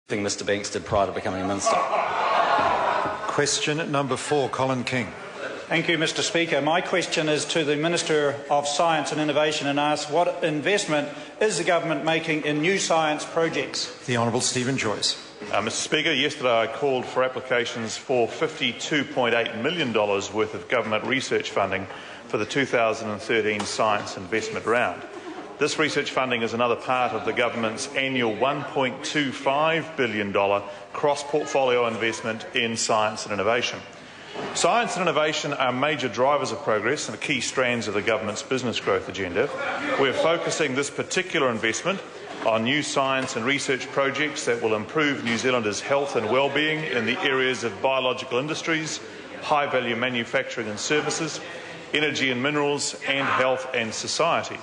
Mr Banks did prior to becoming a minister. Question number 4, Colin King. Thank you, Mr Speaker. My question is to the Minister of Science and Innovation and asks what investment is the government making in new science projects? The Honourable Stephen Joyce. Mr Speaker, yesterday I called for applications for $52.8 million worth of government research funding for the 2013 Science Investment Round. This research funding is another part of the government's annual $1.25 billion cross-portfolio investment in science and innovation. Science and innovation are major drivers of progress and key strands of the government's business growth agenda. We're focusing this particular investment on new science and research projects that will improve New Zealanders' health and well-being in the areas of biological industries, high-value manufacturing and services, energy and minerals, and health and society.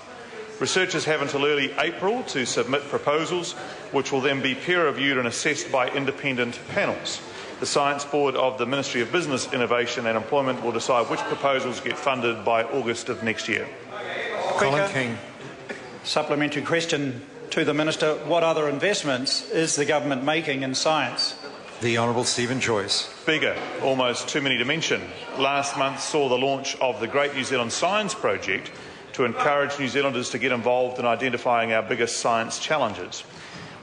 Researchers have until early April to submit proposals, which will then be peer-reviewed and assessed by independent panels. The Science Board of the Ministry of Business, Innovation and Employment will decide which proposals get funded by August of next year. Colin King. Supplementary question to the Minister. What other investments is the government making in science? The Honourable Stephen Joyce. Speaker, almost too many to mention. Last month saw the launch of the Great New Zealand Science Project to encourage New Zealanders to get involved in identifying our biggest science challenges.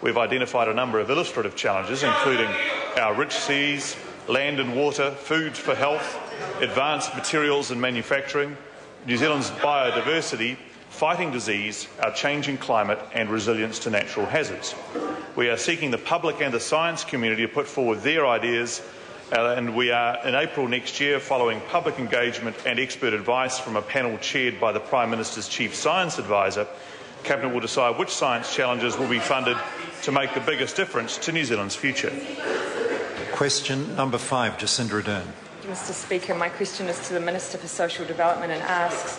We've identified a number of illustrative challenges, including our rich seas, land and water, food for health, advanced materials and manufacturing, New Zealand's biodiversity, fighting disease, our changing climate and resilience to natural hazards. We are seeking the public and the science community to put forward their ideas, and we are in April next year, following public engagement and expert advice from a panel chaired by the Prime Minister's Chief Science Advisor. Cabinet will decide which science challenges will be funded to make the biggest difference to New Zealand's future. Question number 5, Jacinda Ardern. Mr Speaker, my question is to the Minister for Social Development and asks,